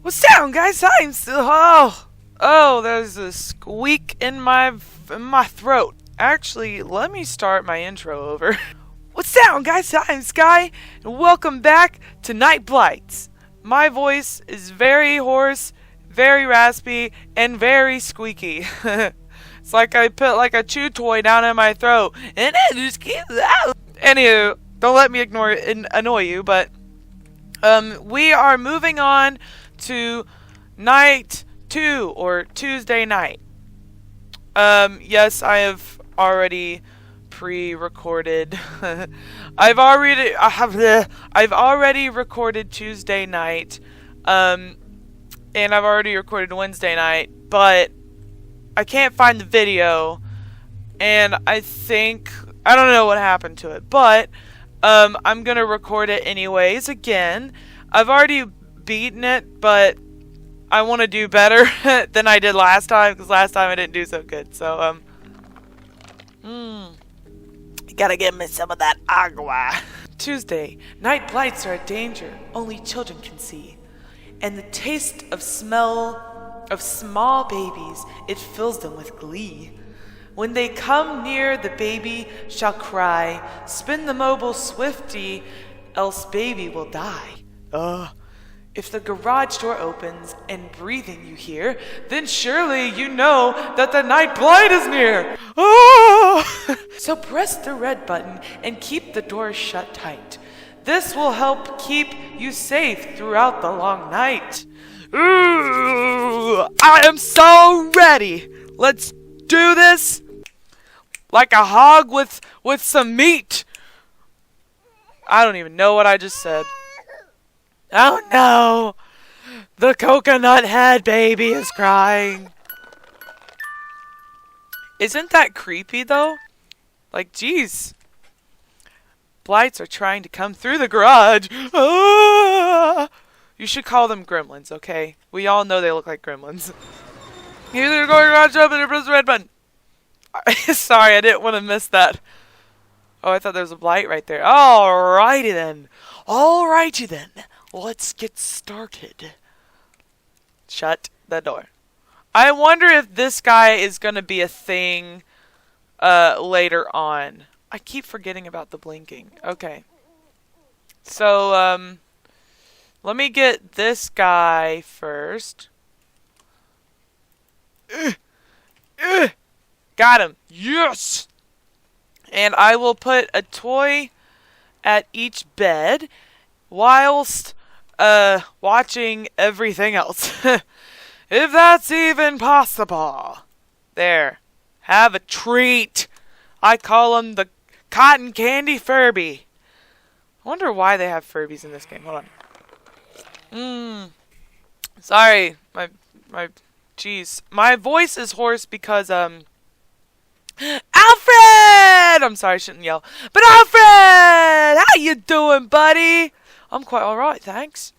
What's down, guys? I'm still. Oh, there's a squeak in my throat. Actually, let me start my intro over. What's down, guys? I'm Sky, and welcome back to Night Blights. My voice is very hoarse, very raspy, and very squeaky. It's like I put like a chew toy down in my throat, and it just keeps out. Anywho, don't let me ignore it and annoy you, but we are moving on to night 2 or Tuesday night. Yes, I have already pre-recorded. I've already recorded Tuesday night, and I've already recorded Wednesday night, but I can't find the video, and I don't know what happened to it, but I'm gonna record it anyways again. I've already beaten it, but I want to do better than I did last time, because last time I didn't do so good. So you gotta give me some of that agua. Tuesday, night blights are a danger only children can see, and the taste of smell of small babies, it fills them with glee. When they come near, the baby shall cry, spin the mobile swifty, else baby will die. If the garage door opens and breathing you hear, then surely you know that the night blight is near. So press the red button and keep the door shut tight. This will help keep you safe throughout the long night. I am so ready. Let's do this like a hog with some meat. I don't even know what I just said. Oh no! The coconut head baby is crying. Isn't that creepy though? Like, geez. Blights are trying to come through the garage. You should call them gremlins, okay? We all know they look like gremlins. Either go to the garage open or press the red button. Sorry, I didn't want to miss that. Oh, I thought there was a blight right there. Alrighty then. Alrighty then. Let's get started. Shut the door. I wonder if this guy is going to be a thing later on. I keep forgetting about the blinking. Okay. So, let me get this guy first. Got him. Yes! And I will put a toy at each bed whilst watching everything else. If that's even possible. There. Have a treat. I call him the Cotton Candy Furby. I wonder why they have Furbies in this game. Hold on. Sorry. Jeez. My voice is hoarse because, Alfred! I'm sorry, I shouldn't yell. But Alfred! How you doing, buddy? I'm quite alright, thanks.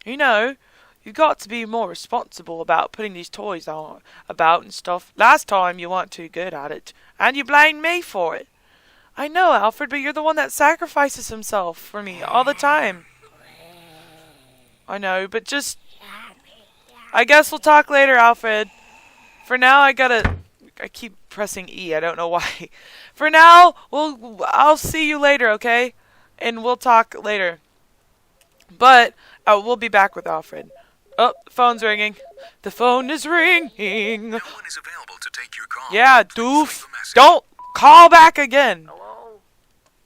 You know, you've got to be more responsible about putting these toys on about and stuff. Last time you weren't too good at it, and you blamed me for it. I know, Alfred, but you're the one that sacrifices himself for me all the time. I know, but just... I guess we'll talk later, Alfred. For now, I keep pressing E, I don't know why. For now, I'll see you later, okay? And we'll talk later. But we'll be back with Alfred. Oh, the phone's ringing. The phone is ringing. No one is available to take your call. Yeah, doof. Don't call back again. Hello?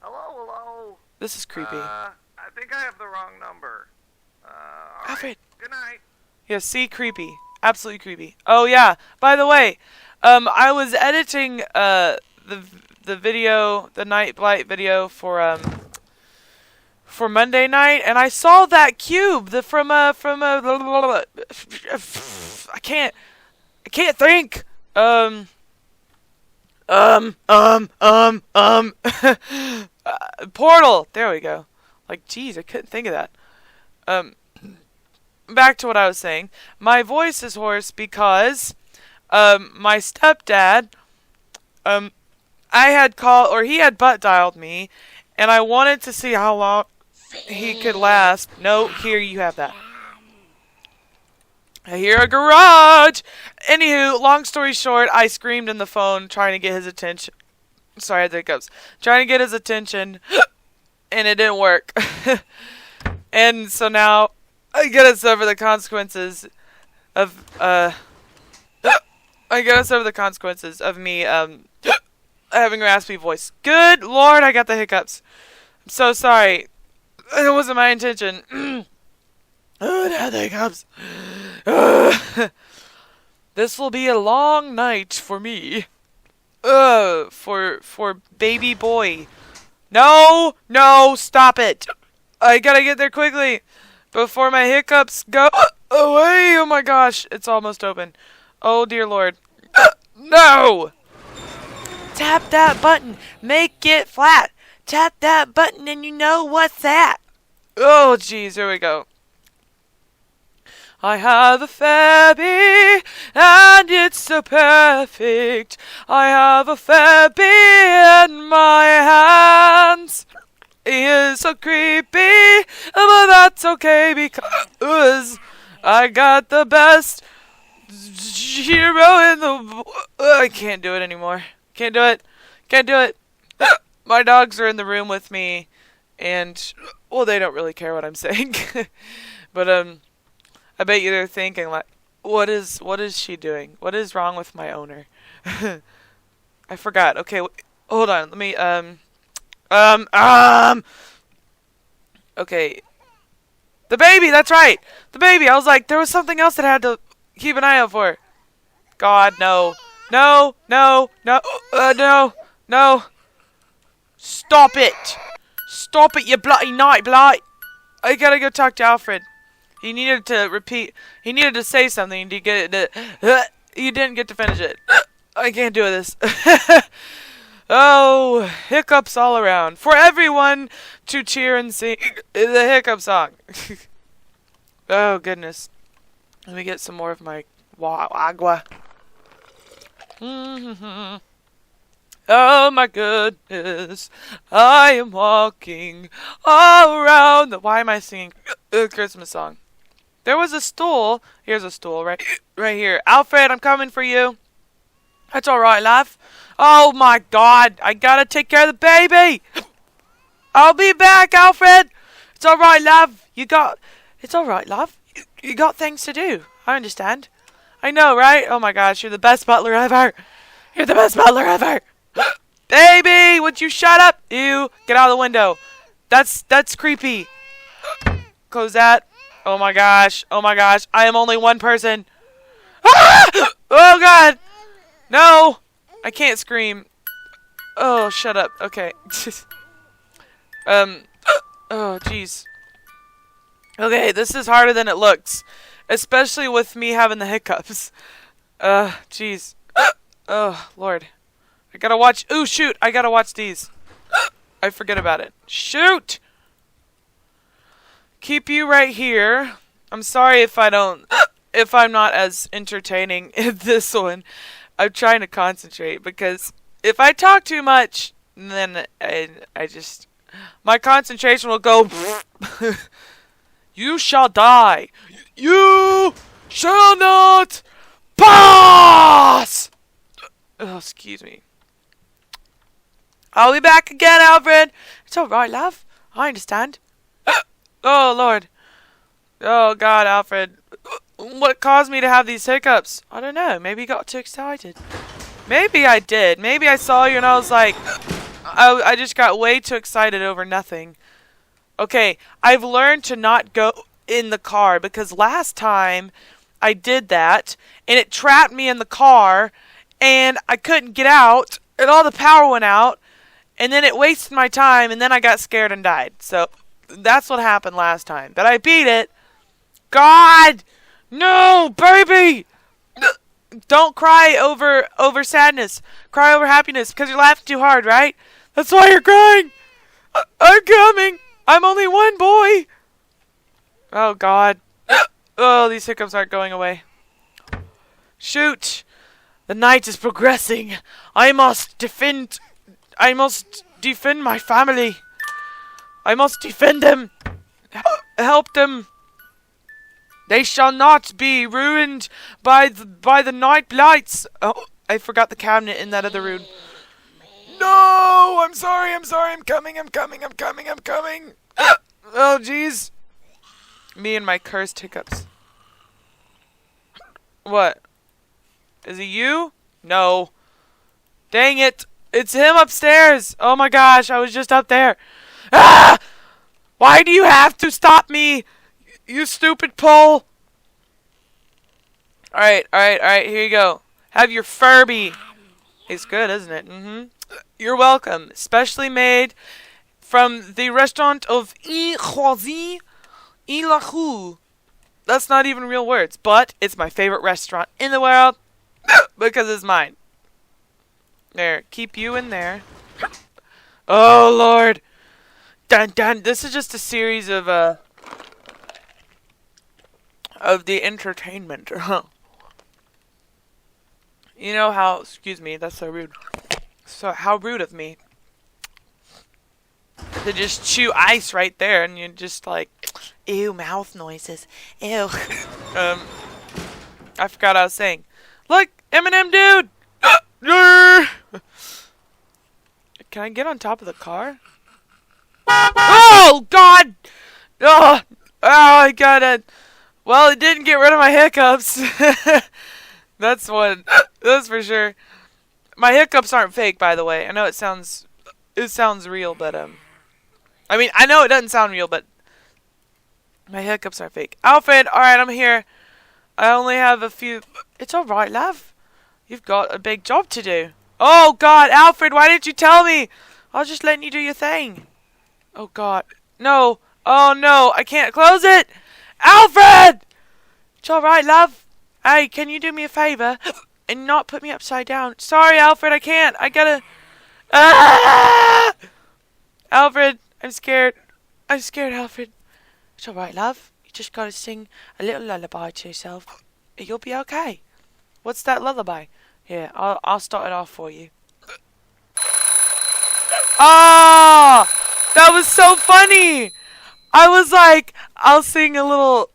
Hello? This is creepy. I think I have the wrong number. Alfred. Right. Good night. Yeah, see, creepy. Absolutely creepy. Oh, yeah. By the way, I was editing the video, the Night Blight video for Monday night, and I saw that cube from I can't think. Portal. There we go. Like, geez, I couldn't think of that. Back to what I was saying. My voice is hoarse because my stepdad, he had butt dialed me, and I wanted to see how long he could last. No, here you have that. I hear a garage! Anywho, long story short, I screamed in the phone trying to get his attention. Sorry, I had the hiccups. Trying to get his attention, and it didn't work. And so now, I gotta suffer the consequences of, me, having a raspy voice. Good Lord, I got the hiccups. I'm so sorry. It wasn't my intention. Oh, now the hiccups. This will be a long night for me. For baby boy. No, stop it. I gotta get there quickly before my hiccups go away. Oh my gosh, it's almost open. Oh dear Lord. No! Tap that button. Make it flat. Tap that button and you know what's that. Oh jeez, here we go. I have a Fabby, and it's so perfect. I have a Fabby in my hands. He is so creepy, but that's okay because I got the best hero in the... I can't do it anymore. Can't do it. My dogs are in the room with me, and, well, they don't really care what I'm saying. But, I bet you they're thinking, like, what is she doing? What is wrong with my owner? I forgot. Okay, hold on. Let me, okay. The baby, that's right. The baby. I was like, there was something else that I had to keep an eye out for. God, no. No. Stop it. Stop it, you bloody night blight. I gotta go talk to Alfred. He needed to repeat. He needed to say something to get it to... You didn't get to finish it. I can't do this. Oh, hiccups all around. For everyone to cheer and sing the hiccup song. Oh, goodness. Let me get some more of my agua. Oh, my goodness. I am walking all around the... Why am I singing a Christmas song? There was a stool. Here's a stool right here. Alfred, I'm coming for you. That's alright, love. Oh my God. I gotta take care of the baby. I'll be back, Alfred. It's alright, love. It's alright, love. You got things to do. I understand. I know, right? Oh my gosh, you're the best butler ever. You're the best butler ever. Baby, would you shut up? Ew. Get out of the window. That's creepy. Close that. Oh my gosh. I am only one person. Ah! Oh God. No. I can't scream. Oh, shut up. Okay. Oh, jeez. Okay, this is harder than it looks. Especially with me having the hiccups. Jeez. Oh, Lord. I gotta watch. Ooh, shoot. I gotta watch these. I forget about it. Shoot! Keep you right here. I'm sorry if I'm not as entertaining in this one. I'm trying to concentrate because if I talk too much, then I just... My concentration will go... You shall die. You shall not pass! Oh, excuse me. I'll be back again, Alfred. It's alright, love. I understand. Oh, Lord. Oh, God, Alfred. What caused me to have these hiccups? I don't know. Maybe you got too excited. Maybe I did. Maybe I saw you and I was like... I just got way too excited over nothing. Okay, I've learned to not go in the car because last time I did that and it trapped me in the car and I couldn't get out and all the power went out and then it wasted my time and then I got scared and died. So that's what happened last time. But I beat it. God! No, baby! Don't cry over sadness. Cry over happiness because you're laughing too hard, right? That's why you're crying. I'm coming. I'm only one boy. Oh, God. Oh, these hiccups aren't going away. Shoot. The night is progressing. I must defend my family. I must defend them. Help them. They shall not be ruined by the night blights. Oh, I forgot the cabinet in that other room. No, I'm sorry, I'm coming. Oh, jeez. Me and my cursed hiccups. What? Is he you? No. Dang it. It's him upstairs. Oh my gosh, I was just up there. Ah! Why do you have to stop me? You stupid pole. Alright, here you go. Have your Furby. It's good, isn't it? You're welcome. Specially made from the restaurant of I La Rue. That's not even real words, but it's my favorite restaurant in the world because it's mine. There, keep you in there. Oh, Lord. Dun dun. This is just a series of the entertainment. You know how, excuse me, that's so rude. So, how rude of me to just chew ice right there and you're just like, ew, mouth noises. Ew. I forgot what I was saying. Look, Eminem dude! Can I get on top of the car? Oh, God! Oh, I got it. Well, it didn't get rid of my hiccups. That's one. That's for sure. My hiccups aren't fake, by the way. I know it sounds real, but I mean, I know it doesn't sound real, but my hiccups are fake. Alfred, alright, I'm here. I only have a few. It's alright, love. You've got a big job to do. Oh, God, Alfred, why didn't you tell me? I was just letting you do your thing. Oh, God. No. Oh, no, I can't close it. Alfred! It's alright, love. Hey, can you do me a favor and not put me upside down? Sorry, Alfred, I can't. I gotta... Ah! Alfred, I'm scared. I'm scared, Alfred. It's alright, love. You just gotta sing a little lullaby to yourself. You'll be okay. What's that lullaby? Here, I'll start it off for you. Ah! That was so funny! I was like, I'll sing a little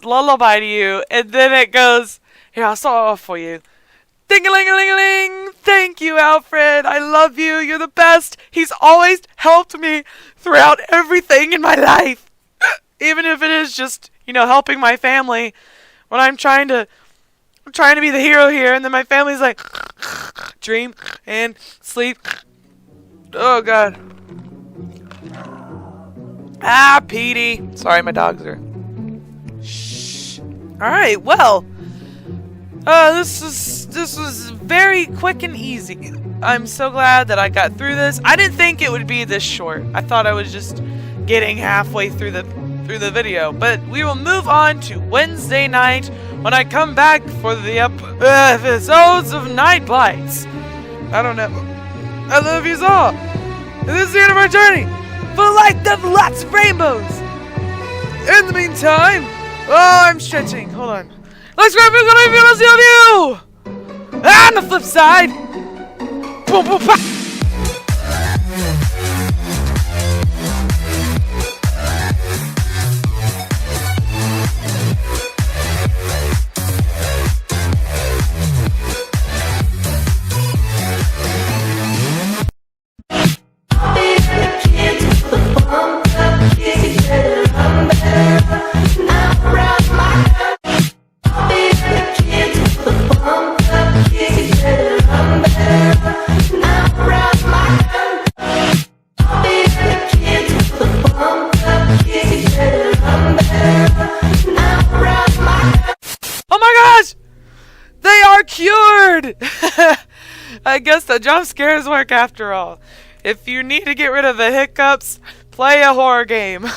lullaby to you, and then it goes, here, I'll start it off for you. Ding-a-ling-a-ling-a-ling! Thank you, Alfred. I love you. You're the best. He's always helped me throughout everything in my life. Even if it is just, you know, helping my family when I'm trying to be the hero here, and then my family's like, dream and sleep. Oh, God. Ah, Petey. Sorry, my dogs are... Shh. Alright, well. This was very quick and easy. I'm so glad that I got through this. I didn't think it would be this short. I thought I was just getting halfway through the video. But we will move on to Wednesday night when I come back for the episodes of Night Blights. I don't know. I love you all. And this is the end of our journey. Full light of lots of rainbows. In the meantime, oh, I'm stretching. Hold on. Let's grab it. Let's see you. On the flip side. Boom, boom, pop. Cured! I guess the jump scares work after all. If you need to get rid of the hiccups, play a horror game.